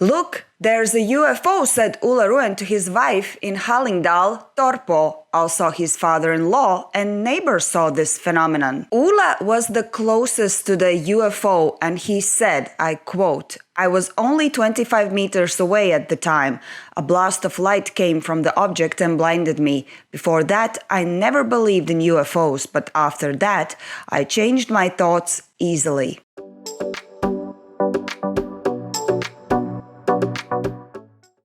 "Look, there's a UFO," said Ulla Ruen to his wife in Hallingdal, Torpo. Also, his father-in-law and neighbors saw this phenomenon. Ulla was the closest to the UFO, and he said, I quote, "I was only 25 meters away at the time. A blast of light came from the object and blinded me. Before that, I never believed in UFOs, but after that, I changed my thoughts easily."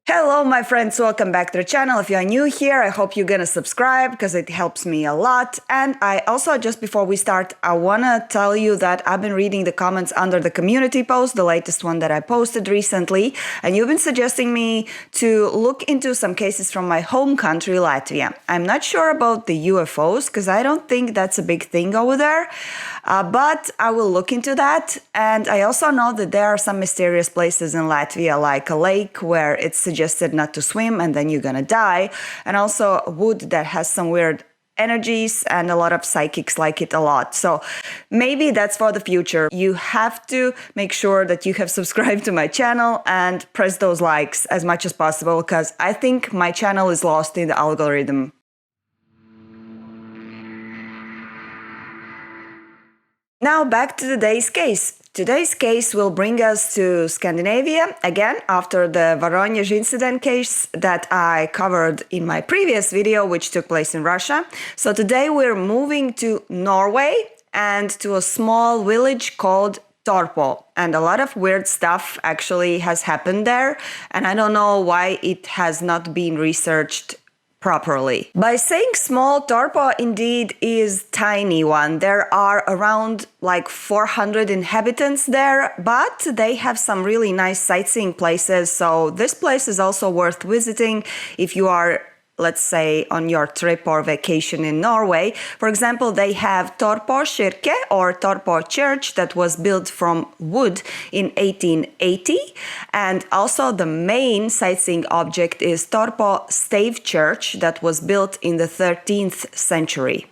Hello my friends, welcome back to the channel. If you are new here, I hope you're gonna subscribe because it helps me a lot. And I also, just before we start, I wanna tell you that I've been reading the comments under the community post, the latest one that I posted recently, and you've been suggesting me to look into some cases from my home country, Latvia. I'm not sure about the UFOs because I don't think that's a big thing over there, but I will look into that. And I also know that there are some mysterious places in Latvia, like a lake where it's suggested not to swim and then you're gonna die, and also wood that has some weird energies, and a lot of psychics like it a lot. So maybe that's for the future. You have to make sure that you have subscribed to my channel and press those likes as much as possible, because I think my channel is lost in the algorithm. Now back to today's case. Today's case will bring us to Scandinavia again after the Voronezh incident case that I covered in my previous video, which took place in Russia. So today we're moving to Norway and to a small village called Torpo. And a lot of weird stuff actually has happened there, and I don't know why it has not been researched properly. By saying small, Torpo indeed is tiny one. There are around like 400 inhabitants there, but they have some really nice sightseeing places. So this place is also worth visiting if you are, let's say, on your trip or vacation in Norway. For example, they have Torpo Kirke or Torpo Church that was built from wood in 1880. And also the main sightseeing object is Torpo Stave Church that was built in the 13th century.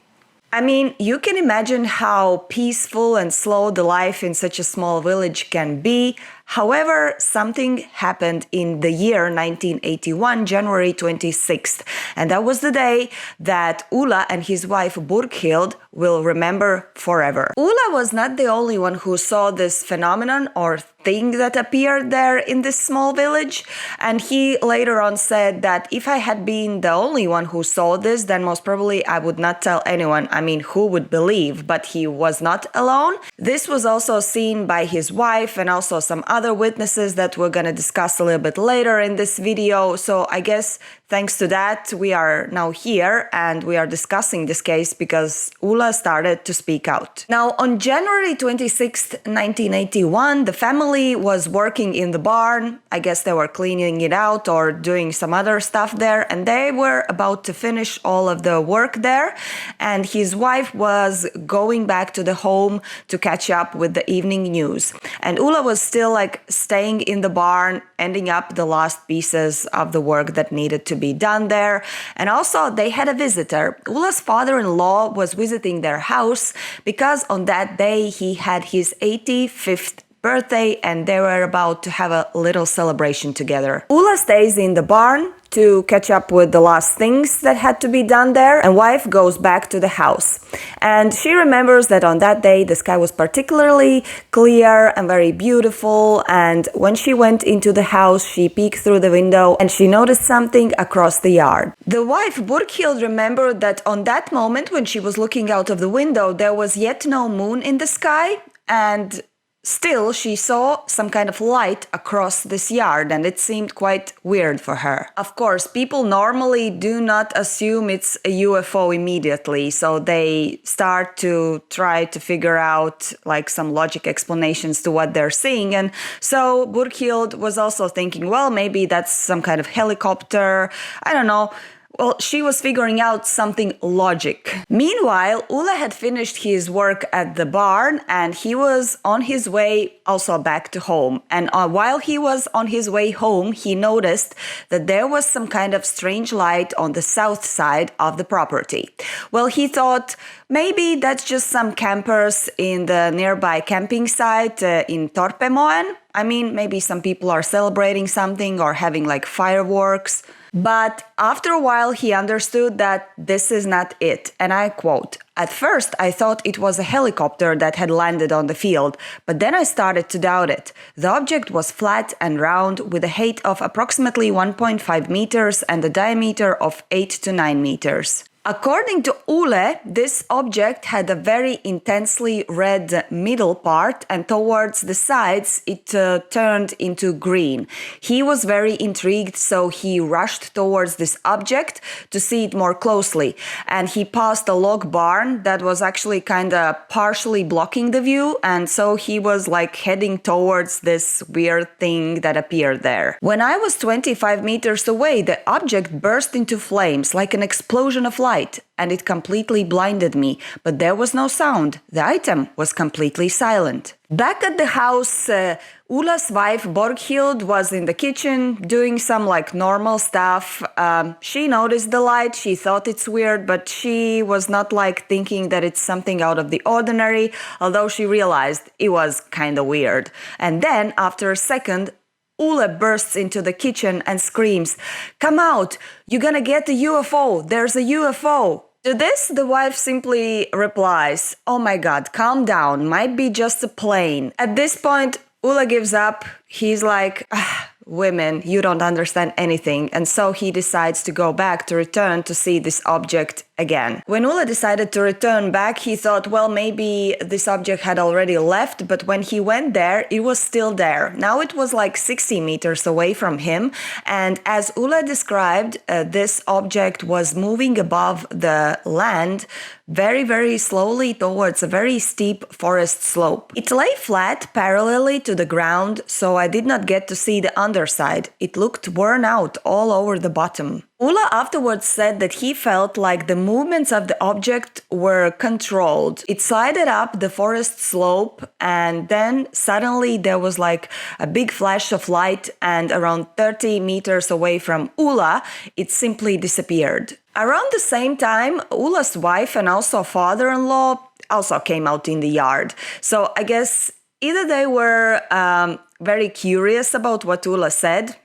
I mean, you can imagine how peaceful and slow the life in such a small village can be. However, something happened in the year 1981, January 26th, and that was the day that Ulla and his wife Burkhild will remember forever. Ulla was not the only one who saw this phenomenon or thing that appeared there in this small village, and he later on said that if I had been the only one who saw this, then most probably I would not tell anyone. I mean, who would believe? But he was not alone. This was also seen by his wife and also some other witnesses that we're going to discuss a little bit later in this video. So I guess thanks to that, we are now here and we are discussing this case because Ulla started to speak out. Now, on January 26th, 1981, the family was working in the barn. I guess they were cleaning it out or doing some other stuff there, and they were about to finish all of the work there. And his wife was going back to the home to catch up with the evening news. And Ulla was still like staying in the barn, ending up the last pieces of the work that needed to be done there. And also they had a visitor. Ulla's father-in-law was visiting their house because on that day he had his 85th birthday and they were about to have a little celebration together. Ulla stays in the barn to catch up with the last things that had to be done there, and wife goes back to the house. And she remembers that on that day the sky was particularly clear and very beautiful, and when she went into the house she peeked through the window and she noticed something across the yard. The wife Burkhild remembered that on that moment when she was looking out of the window there was yet no moon in the sky, and still, she saw some kind of light across this yard, and it seemed quite weird for her. Of course, people normally do not assume it's a UFO immediately, so they start to try to figure out like some logic explanations to what they're seeing. And so Burkhild was also thinking, well, maybe that's some kind of helicopter, I don't know. Well, she was figuring out something logic. Meanwhile, Ulla had finished his work at the barn and he was on his way also back to home. And while he was on his way home, he noticed that there was some kind of strange light on the south side of the property. Well, he thought maybe that's just some campers in the nearby camping site in Torpemoen. I mean, maybe some people are celebrating something or having like fireworks. But after a while, he understood that this is not it. And I quote, "At first, I thought it was a helicopter that had landed on the field, but then I started to doubt it. The object was flat and round with a height of approximately 1.5 meters and a diameter of 8 to 9 meters. According to Ole, this object had a very intensely red middle part, and towards the sides it turned into green. He was very intrigued, so he rushed towards this object to see it more closely. And he passed a log barn that was actually kind of partially blocking the view, and so he was like heading towards this weird thing that appeared there. When I was 25 meters away, the object burst into flames like an explosion of light. And it completely blinded me, but there was no sound. The item was completely silent." Back at the house, Ula's wife Borghild was in the kitchen doing some like normal stuff. She noticed the light, she thought it's weird, but she was not like thinking that it's something out of the ordinary, although she realized it was kind of weird. And then, after a second, Ula bursts into the kitchen and screams, "Come out! You're gonna get a UFO! There's a UFO!" To this, the wife simply replies, "Oh my god, calm down, might be just a plane." At this point, Ula gives up. He's like, "Women, you don't understand anything." And so he decides to go back to return to see this object again. When Ula decided to return back, he thought, well, maybe this object had already left, but when he went there, it was still there. Now it was like 60 meters away from him, and as Ula described, this object was moving above the land very, very slowly towards a very steep forest slope. It lay flat parallelly to the ground, so I did not get to see the underside. It looked worn out all over the bottom. Ula afterwards said that he felt like the movements of the object were controlled. It slided up the forest slope, and then suddenly there was like a big flash of light, and around 30 meters away from Ula, it simply disappeared. Around the same time, Ula's wife and also father-in-law also came out in the yard. So I guess either they were very curious about what Ula said,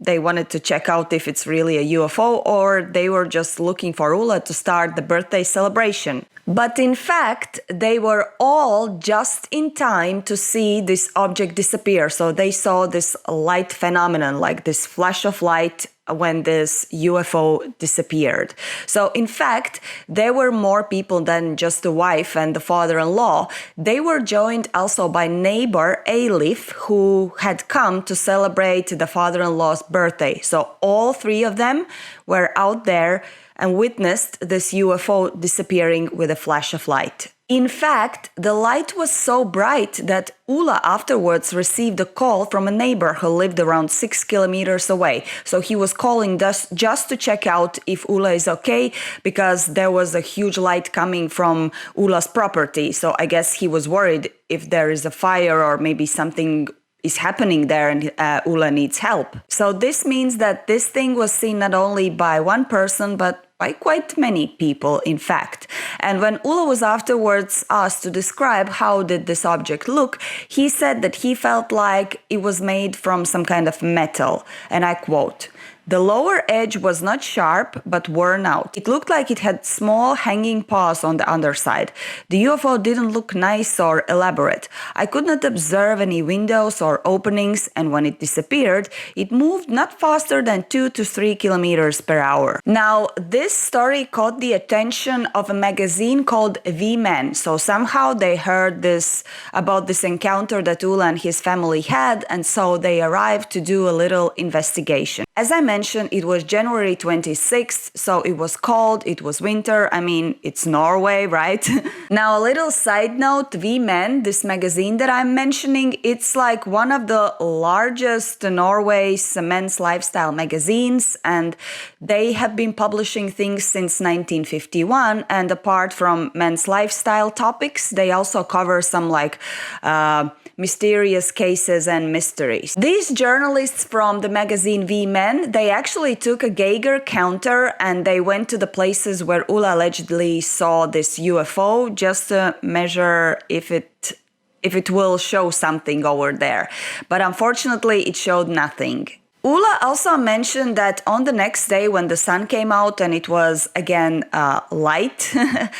they wanted to check out if it's really a UFO, or they were just looking for Ula to start the birthday celebration. But in fact, they were all just in time to see this object disappear. So they saw this light phenomenon, like this flash of light when this UFO disappeared. So in fact, there were more people than just the wife and the father-in-law. They were joined also by neighbor Alif, who had come to celebrate the father-in-law's birthday. So all three of them were out there and witnessed this UFO disappearing with a flash of light. In fact, the light was so bright that Ula afterwards received a call from a neighbor who lived around 6 kilometers away. So he was calling just to check out if Ula is okay, because there was a huge light coming from Ula's property. So I guess he was worried if there is a fire or maybe something is happening there and Ula needs help. So this means that this thing was seen not only by one person, but by quite many people, in fact. And when Ula was afterwards asked to describe how did this object look, he said that he felt like it was made from some kind of metal. And I quote, "The lower edge was not sharp, but worn out. It looked like it had small hanging paws on the underside. The UFO didn't look nice or elaborate. I could not observe any windows or openings, and when it disappeared, it moved not faster than 2 to 3 kilometers per hour." Now, this story caught the attention of a magazine called V-Men. So somehow they heard about this encounter that Ula and his family had, and so they arrived to do a little investigation. As I mentioned, it was January 26th, so it was cold, it was winter. I mean, it's Norway, right? Now, a little side note, V-Men, this magazine that I'm mentioning, it's like one of the largest Norway's men's lifestyle magazines, and they have been publishing things since 1951. And apart from men's lifestyle topics, they also cover some like mysterious cases and mysteries. These journalists from the magazine V-Men, they actually took a Geiger counter and they went to the places where Ula allegedly saw this UFO just to measure if it if it will show something over there. But unfortunately, it showed nothing. Ula also mentioned that on the next day when the sun came out and it was again light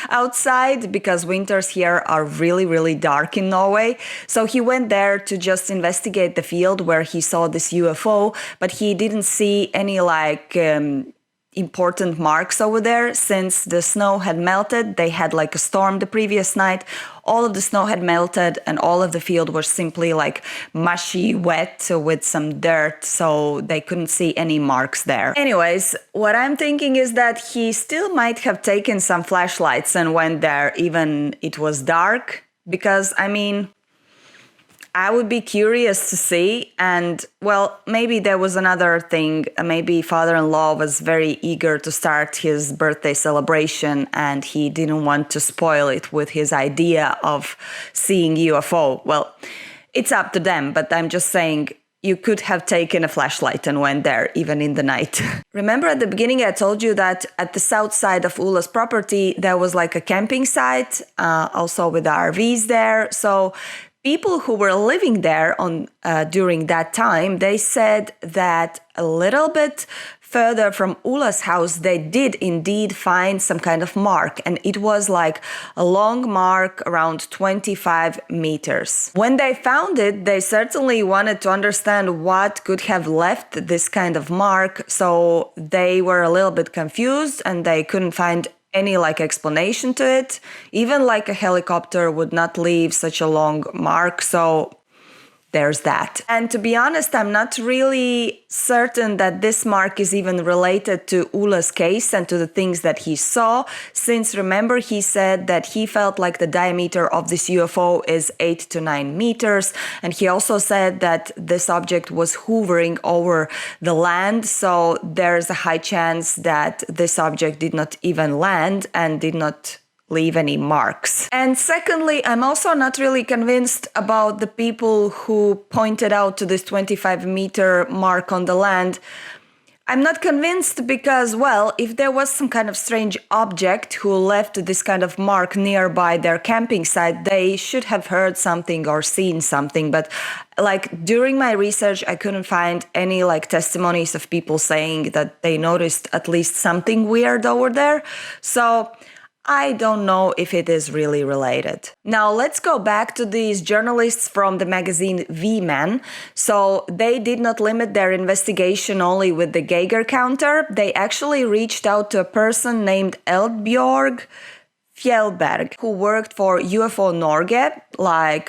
outside, because winters here are really, really dark in Norway. So he went there to just investigate the field where he saw this UFO, but he didn't see any important marks over there since the snow had melted. They had like a storm the previous night. All of the snow had melted and all of the field was simply like mushy, wet with some dirt, so they couldn't see any marks there. Anyways, what I'm thinking is that he still might have taken some flashlights and went there even it was dark, because I mean, I would be curious to see. And well, maybe there was another thing. Maybe father-in-law was very eager to start his birthday celebration and he didn't want to spoil it with his idea of seeing UFO. Well, it's up to them, but I'm just saying you could have taken a flashlight and went there even in the night. Remember at the beginning I told you that at the south side of Ula's property there was like a camping site, also with RVs there. So people who were living there during that time, they said that a little bit further from Ula's house, they did indeed find some kind of mark, and it was like a long mark around 25 meters. When they found it, they certainly wanted to understand what could have left this kind of mark, so they were a little bit confused and they couldn't find any explanation to it. Even a helicopter would not leave such a long mark, so there's that. And to be honest, I'm not really certain that this mark is even related to Ula's case and to the things that he saw, since remember he said that he felt like the diameter of this UFO is 8 to 9 meters, and he also said that this object was hovering over the land, so there's a high chance that this object did not even land and did not leave any marks. And secondly, I'm also not really convinced about the people who pointed out to this 25-meter mark on the land. I'm not convinced because, well, if there was some kind of strange object who left this kind of mark nearby their camping site, they should have heard something or seen something. But during my research, I couldn't find any testimonies of people saying that they noticed at least something weird over there. So I don't know if it is really related. Now let's go back to these journalists from the magazine V-Man. So they did not limit their investigation only with the Geiger counter. They actually reached out to a person named Eldbjorg Fjellberg, who worked for UFO Norge,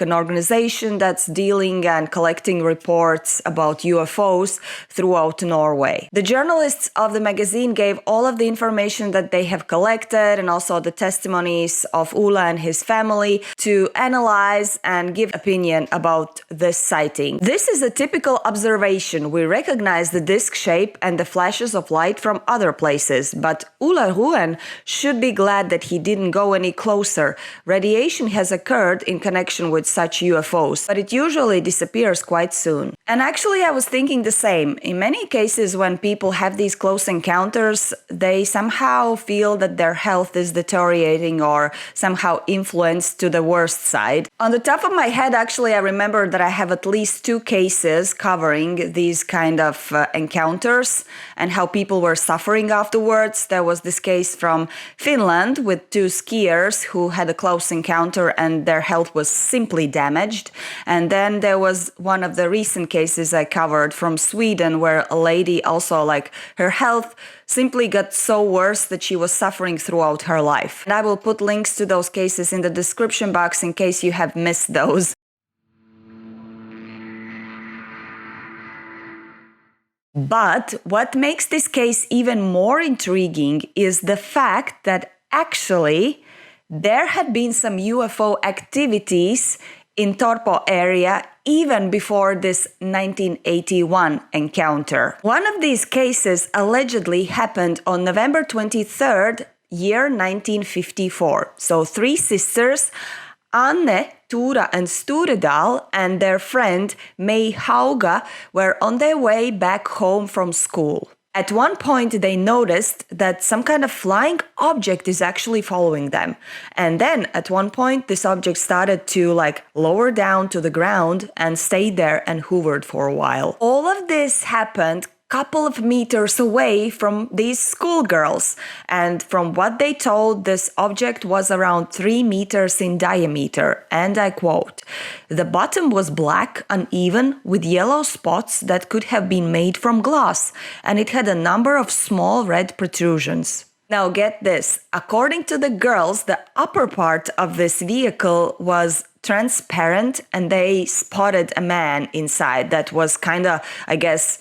an organization that's dealing and collecting reports about UFOs throughout Norway. The journalists of the magazine gave all of the information that they have collected and also the testimonies of Ula and his family to analyze and give opinion about this sighting. This is a typical observation. We recognize the disc shape and the flashes of light from other places, but Ula Ruen should be glad that he didn't go any closer. Radiation has occurred in connection with such UFOs, but it usually disappears quite soon. And actually I was thinking the same. In many cases when people have these close encounters, they somehow feel that their health is deteriorating or somehow influenced to the worst side. On the top of my head, actually, I remember that I have at least 2 cases covering these kind of encounters and how people were suffering afterwards. There was this case from Finland with 2 skiers who had a close encounter and their health was simply damaged. And then there was one of the recent cases I covered from Sweden where a lady also her health simply got so worse that she was suffering throughout her life. And I will put links to those cases in the description box in case you have missed those. But what makes this case even more intriguing is the fact that actually there had been some UFO activities in Torpo area even before this 1981 encounter. One of these cases allegedly happened on November 23rd, year 1954. So 3 sisters, Anne, Tura and Sturedal, and their friend May Hauga were on their way back home from school. At one point, they noticed that some kind of flying object is actually following them. And then at one point, this object started to lower down to the ground and stayed there and hovered for a while. All of this happened couple of meters away from these schoolgirls, and from what they told, this object was around 3 meters in diameter, and I quote, "The bottom was black, uneven, with yellow spots that could have been made from glass, and it had a number of small red protrusions." Now get this, according to the girls, the upper part of this vehicle was transparent, and they spotted a man inside that was kind of, I guess,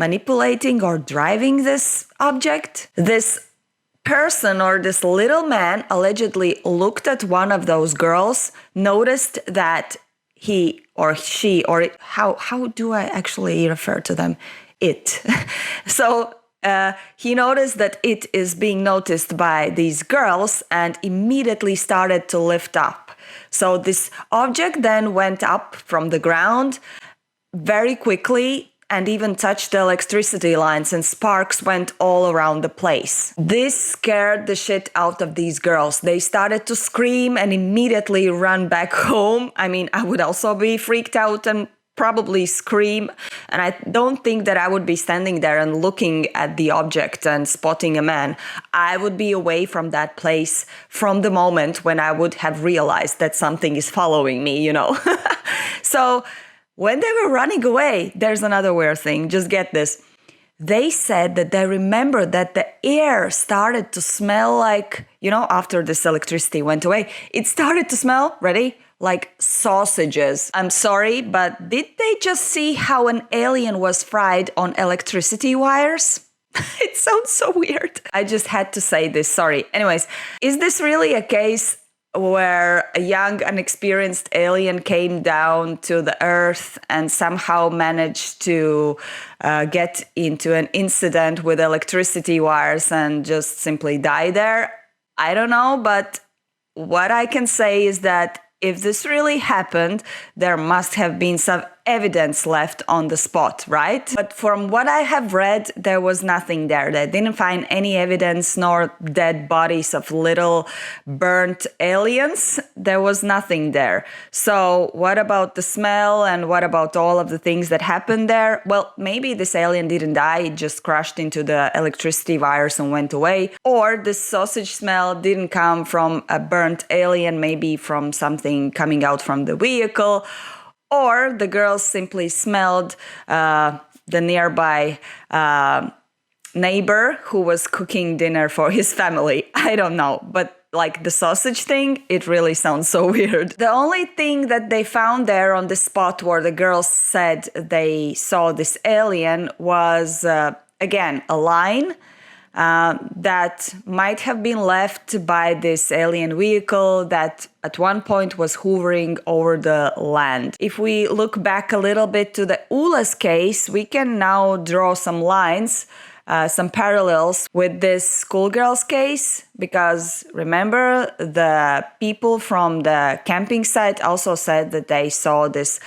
manipulating or driving this object. This person or this little man allegedly looked at one of those girls, noticed that he or she, or it, how do I actually refer to them? It. So he noticed that it is being noticed by these girls and immediately started to lift up. So this object then went up from the ground very quickly and even touched the electricity lines, and sparks went all around the place. This scared the shit out of these girls. They started to scream and immediately run back home. I mean, I would also be freaked out and probably scream. And I don't think that I would be standing there and looking at the object and spotting a man. I would be away from that place from the moment when I would have realized that something is following me, you know. So when they were running away, there's another weird thing. Just get this. They said that they remembered that the air started to smell like, you know, after this electricity went away, it started to smell, ready? Like sausages. I'm sorry, but did they just see how an alien was fried on electricity wires? It sounds so weird. I just had to say this, sorry. Anyways, is this really a case where a young, unexperienced alien came down to the Earth and somehow managed to get into an incident with electricity wires and just simply die there? I don't know, but what I can say is that if this really happened, there must have been some evidence left on the spot, right? But from what I have read, there was nothing there. They didn't find any evidence nor dead bodies of little burnt aliens. There was nothing there. So what about the smell and what about all of the things that happened there? Well, maybe this alien didn't die, it just crashed into the electricity wires and went away. Or the sausage smell didn't come from a burnt alien, maybe from something coming out from the vehicle. Or the girls simply smelled the nearby neighbor who was cooking dinner for his family. I don't know, but like the sausage thing, it really sounds so weird. The only thing that they found there on the spot where the girls said they saw this alien was, again, a line that might have been left by this alien vehicle that at one point was hovering over the land. If we look back a little bit to the Ule's case, we can now draw some lines, some parallels with this schoolgirl's case, because remember, the people from the camping site also said that they saw this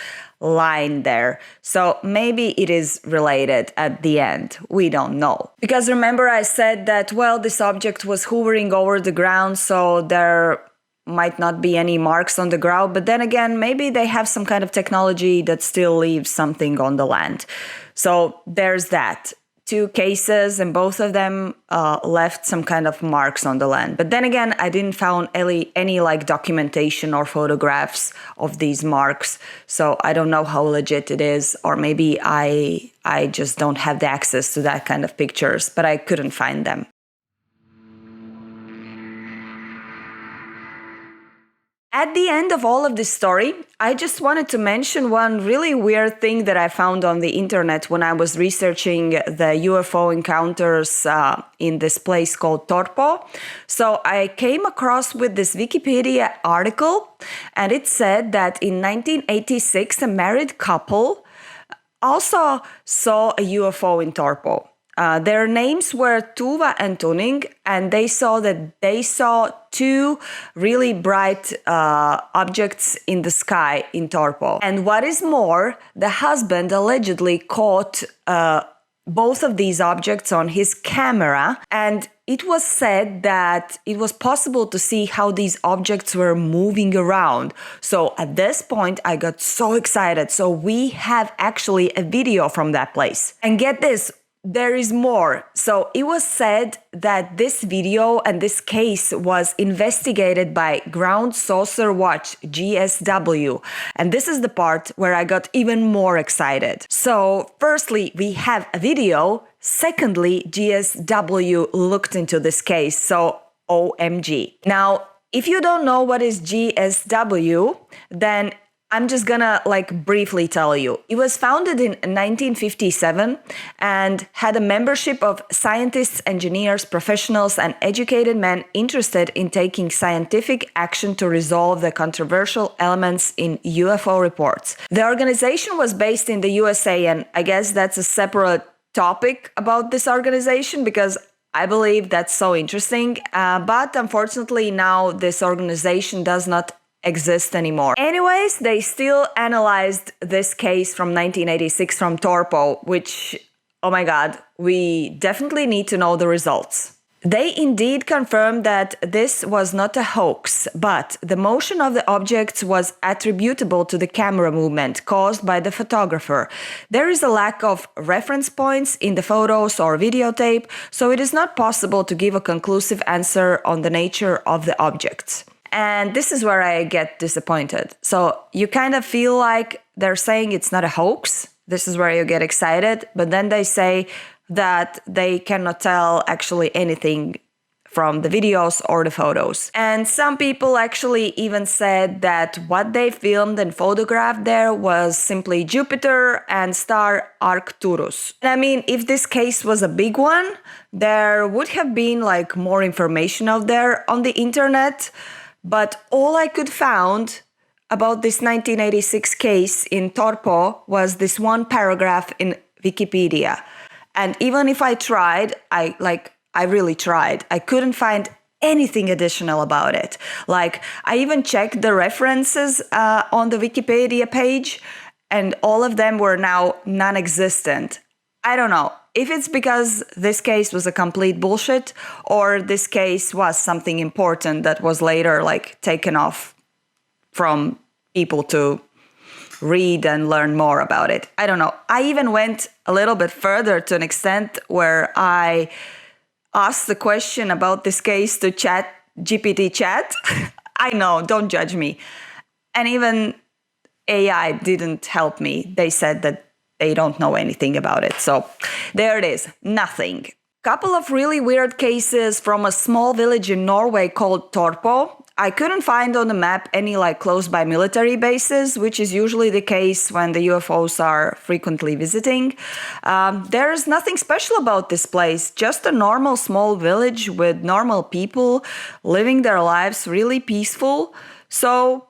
line there. So maybe it is related at the end. We don't know. Because remember I said that, well, this object was hovering over the ground, so there might not be any marks on the ground. But then again, maybe they have some kind of technology that still leaves something on the land. So there's that. 2 cases, and both of them left some kind of marks on the land. But then again, I didn't find any like documentation or photographs of these marks, so I don't know how legit it is, or maybe I just don't have the access to that kind of pictures, but I couldn't find them. At the end of all of this story, I just wanted to mention one really weird thing that I found on the internet when I was researching the UFO encounters in this place called Torpo. So I came across with this Wikipedia article, and it said that in 1986, a married couple also saw a UFO in Torpo. Their names were Tuva and Tuning, and they saw 2 really bright objects in the sky in Torpo. And what is more, the husband allegedly caught both of these objects on his camera, and it was said that it was possible to see how these objects were moving around. So at this point, I got so excited. So we have actually a video from that place. And get this, there is more. So it was said that this video and this case was investigated by Ground Saucer Watch, GSW. And this is the part where I got even more excited. So firstly, we have a video. Secondly, GSW looked into this case. So OMG. Now, if you don't know what is GSW, then I'm just gonna briefly tell you. It was founded in 1957 and had a membership of scientists, engineers, professionals, and educated men interested in taking scientific action to resolve the controversial elements in UFO reports. The organization was based in the USA, and I guess that's a separate topic about this organization because I believe that's so interesting. But unfortunately, now this organization does not exist anymore. Anyways, they still analyzed this case from 1986 from Torpo, which, oh my god, we definitely need to know the results. They indeed confirmed that this was not a hoax, but the motion of the objects was attributable to the camera movement caused by the photographer. There is a lack of reference points in the photos or videotape, so it is not possible to give a conclusive answer on the nature of the objects. And this is where I get disappointed. So you kind of feel like they're saying it's not a hoax. This is where you get excited. But then they say that they cannot tell actually anything from the videos or the photos. And some people actually even said that what they filmed and photographed there was simply Jupiter and star Arcturus. And I mean, if this case was a big one, there would have been more information out there on the internet. But all I could find about this 1986 case in Torpo was this one paragraph in Wikipedia. And even if I tried, I really tried, I couldn't find anything additional about it. I even checked the references on the Wikipedia page, and all of them were now non-existent. I don't know if it's because this case was a complete bullshit or this case was something important that was later taken off from people to read and learn more about it. I don't know. I even went a little bit further to an extent where I asked the question about this case to GPT chat. I know, don't judge me. And even AI didn't help me. They said that they don't know anything about it. So there it is, nothing. Couple of really weird cases from a small village in Norway called Torpo. I couldn't find on the map any close by military bases, which is usually the case when the UFOs are frequently visiting. There's nothing special about this place, just a normal small village with normal people living their lives really peaceful. So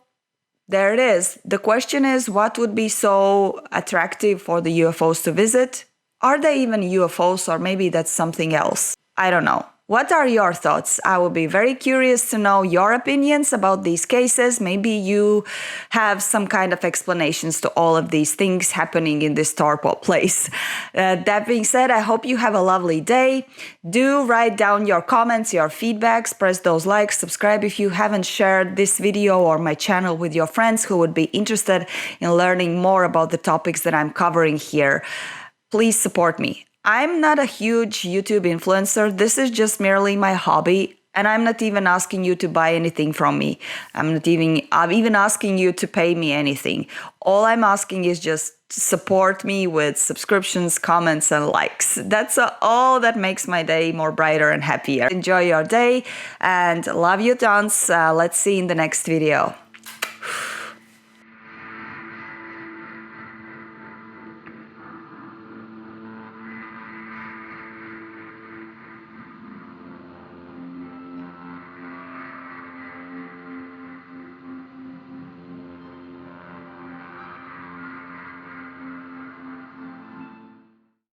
there it is. The question is, what would be so attractive for the UFOs to visit? Are they even UFOs, or maybe that's something else? I don't know. What are your thoughts? I would be very curious to know your opinions about these cases. Maybe you have some kind of explanations to all of these things happening in this Torpo place. That being said, I hope you have a lovely day. Do write down your comments, your feedbacks, press those likes, subscribe if you haven't shared this video or my channel with your friends who would be interested in learning more about the topics that I'm covering here. Please support me. I'm not a huge YouTube influencer. This is just merely my hobby, and I'm not even asking you to buy anything from me. I'm even asking you to pay me anything. All I'm asking is just to support me with subscriptions, comments, and likes. That's all that makes my day more brighter and happier. Enjoy your day and love you tons. Let's see you in the next video.